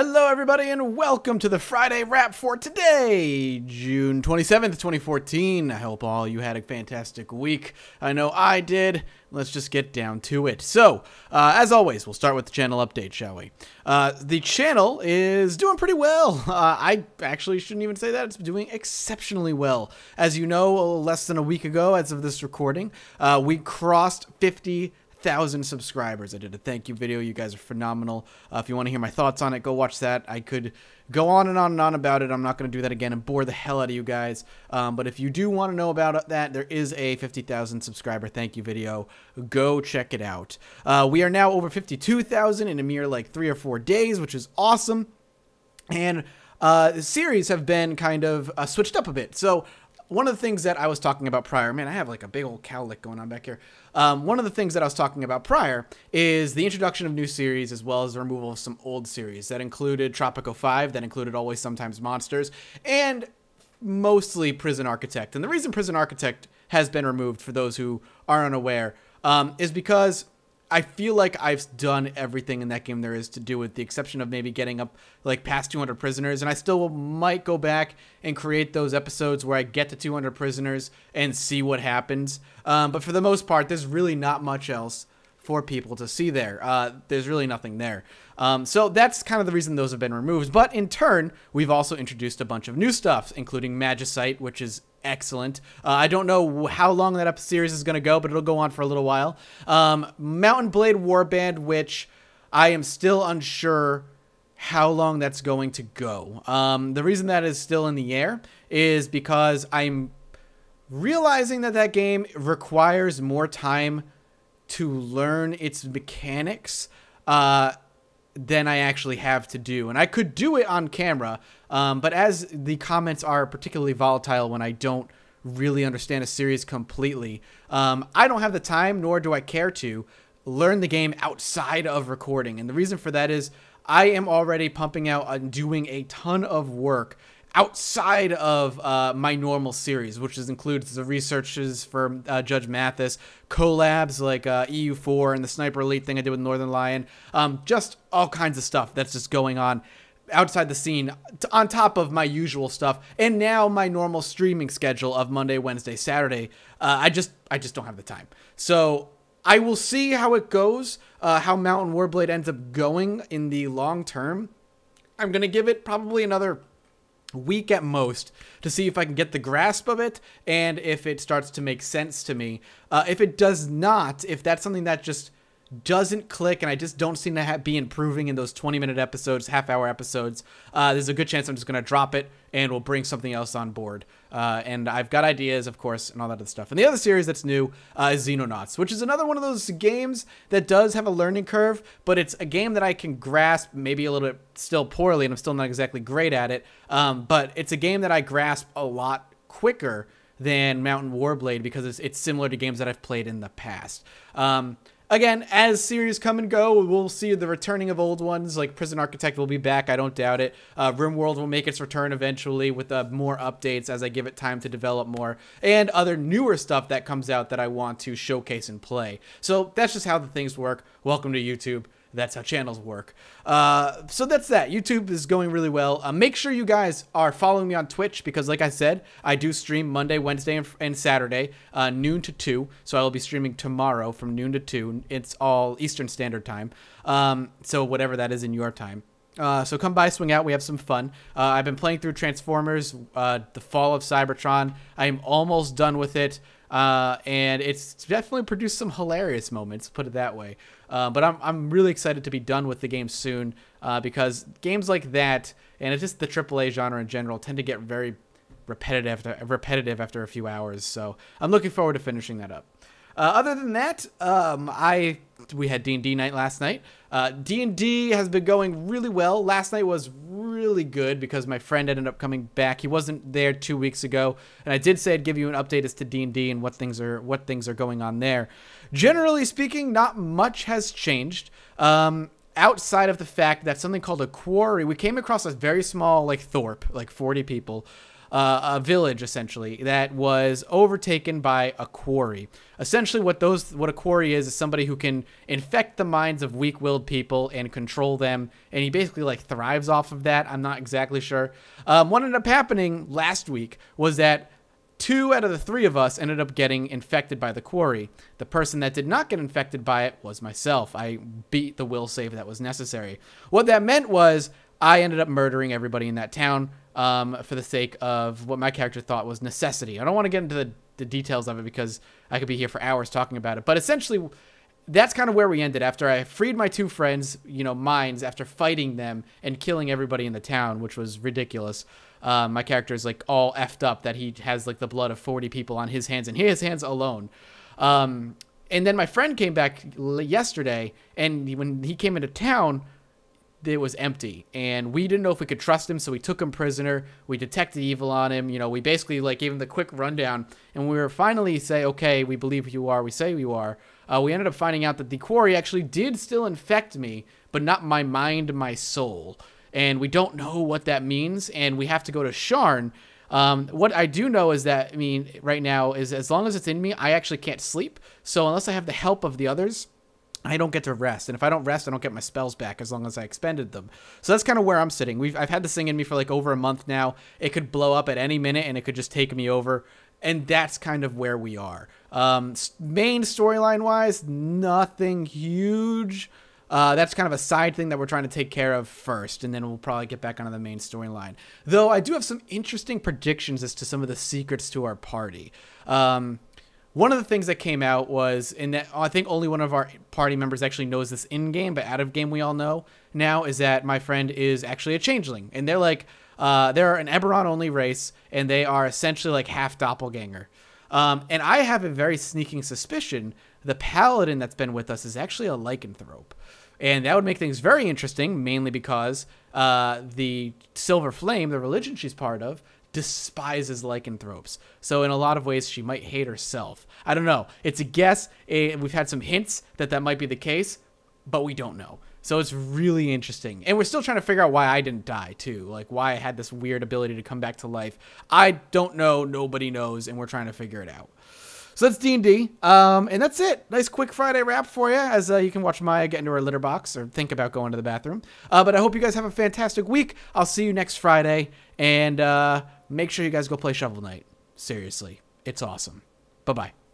Hello everybody and welcome to the Friday Wrap for today, June 27th, 2014. I hope all you had a fantastic week. I know I did. Let's just get down to it. So, as always, we'll start with the channel update, shall we? The channel is doing pretty well. I actually shouldn't even say that. It's doing exceptionally well. As you know, less than a week ago, as of this recording, we crossed 50,000 subscribers. I did a thank you video. You guys are phenomenal. If you want to hear my thoughts on it, go watch that. I could go on and on and on about it. I'm not going to do that again and bore the hell out of you guys. But if you do want to know about that, there is a 50,000 subscriber thank you video. Go check it out. We are now over 52,000 in a mere like 3 or 4 days, which is awesome. And the series have been kind of switched up a bit. So one of the things that I was talking about prior, man, I have like a big old cowlick going on back here. One of the things that I was talking about prior is the introduction of new series as well as the removal of some old series. That included Tropico 5, that included Always Sometimes Monsters, and mostly Prison Architect. And the reason Prison Architect has been removed, for those who are unaware, is because I feel like I've done everything in that game there is to do, with the exception of maybe getting up like past 200 prisoners, and I still might go back and create those episodes where I get to 200 prisoners and see what happens. But for the most part, there's really not much else for people to see there. There's really nothing there. So that's kind of the reason those have been removed. But in turn, we've also introduced a bunch of new stuff, including Magicite, which is excellent. I don't know how long that series is going to go, but it'll go on for a little while. Mount & Blade Warband, which I am still unsure how long that's going to go. The reason that is still in the air is because I'm realizing that that game requires more time to learn its mechanics than I actually have to do. And I could do it on camera, but as the comments are particularly volatile when I don't really understand a series completely, I don't have the time, nor do I care to learn the game outside of recording. And the reason for that is I am already pumping out and doing a ton of work outside of my normal series, which includes the researches for Judge Mathis, collabs like EU4 and the Sniper Elite thing I did with Northern Lion, just all kinds of stuff that's just going on outside the scene on top of my usual stuff, and now my normal streaming schedule of Monday, Wednesday, Saturday. I just don't have the time. So I will see how it goes, how Mount & Warblade ends up going in the long term. I'm going to give it probably another week at most to see if I can get the grasp of it and if it starts to make sense to me. If it does not, if that's something that just doesn't click and I just don't seem to be improving in those 20-minute episodes, half-hour episodes, there's a good chance I'm just going to drop it and we'll bring something else on board. And I've got ideas, of course, and all that other stuff. And the other series that's new is Xenonauts, which is another one of those games that does have a learning curve, but it's a game that I can grasp maybe a little bit still poorly, and I'm still not exactly great at it. But it's a game that I grasp a lot quicker than Mount & Warblade because it's similar to games that I've played in the past. Again, as series come and go, we'll see the returning of old ones, like Prison Architect will be back, I don't doubt it. RimWorld will make its return eventually with more updates as I give it time to develop more, and other newer stuff that comes out that I want to showcase and play. So that's just how the things work. Welcome to YouTube. That's how channels work. So that's that. YouTube is going really well. Make sure you guys are following me on Twitch because, like I said, I do stream Monday, Wednesday, and Saturday, noon to 2. So I will be streaming tomorrow from noon to 2. It's all Eastern Standard Time. So whatever that is in your time. So come by, swing out. We have some fun. I've been playing through Transformers, The Fall of Cybertron. I am almost done with it. And it's definitely produced some hilarious moments, put it that way. But I'm really excited to be done with the game soon, because games like that, and it's just the AAA genre in general, tend to get very repetitive after a few hours. So I'm looking forward to finishing that up. Other than that, we had D&D night last night. D&D has been going really well. Last night was really good because my friend ended up coming back. He wasn't there 2 weeks ago, and I did say I'd give you an update as to D&D and what things are going on there. Generally speaking, not much has changed. Outside of the fact that something called a quarry, we came across a very small, like Thorpe, like 40 people, a village essentially that was overtaken by a quarry. Essentially, what a quarry is somebody who can infect the minds of weak-willed people and control them, and he basically like thrives off of that. I'm not exactly sure. What ended up happening last week was that 2 out of the 3 of us ended up getting infected by the quarry. The person that did not get infected by it was myself. I beat the will save that was necessary. What that meant was I ended up murdering everybody in that town for the sake of what my character thought was necessity. I don't want to get into the details of it because I could be here for hours talking about it. But essentially, that's kind of where we ended after I freed my 2 friends, minds, after fighting them and killing everybody in the town, which was ridiculous. My character is like all effed up that he has like the blood of 40 people on his hands and his hands alone. And then my friend came back yesterday, and when he came into town, it was empty, and we didn't know if we could trust him, so we took him prisoner. We detected evil on him. We basically like gave him the quick rundown, and we were finally say, okay, we believe you are. We say you are. We ended up finding out that the quarry actually did still infect me, but not my mind, my soul. And we don't know what that means, and we have to go to Sharn. What I do know is that, right now, is as long as it's in me, I actually can't sleep. So unless I have the help of the others, I don't get to rest. And if I don't rest, I don't get my spells back as long as I expended them. So that's kind of where I'm sitting. I've had this thing in me for like over a month now. It could blow up at any minute, and it could just take me over. And that's kind of where we are. Main storyline-wise, nothing huge. That's kind of a side thing that we're trying to take care of first, and then we'll probably get back onto the main storyline. Though I do have some interesting predictions as to some of the secrets to our party. One of the things that came out was, in that I think only one of our party members actually knows this in-game, but out-of-game we all know now, is that my friend is actually a changeling. And they're like, they're an Eberron-only race, and they are essentially like half doppelganger. And I have a very sneaking suspicion the paladin that's been with us is actually a lycanthrope. And that would make things very interesting, mainly because the Silver Flame, the religion she's part of, despises lycanthropes. So in a lot of ways, she might hate herself. I don't know. It's a guess. We've had some hints that that might be the case, but we don't know. So it's really interesting. And we're still trying to figure out why I didn't die, too. Like, why I had this weird ability to come back to life. I don't know. Nobody knows, and we're trying to figure it out. So that's D&D, and that's it. Nice quick Friday wrap for you, as you can watch Maya get into her litter box or think about going to the bathroom. But I hope you guys have a fantastic week. I'll see you next Friday, and make sure you guys go play Shovel Knight. Seriously, it's awesome. Bye-bye.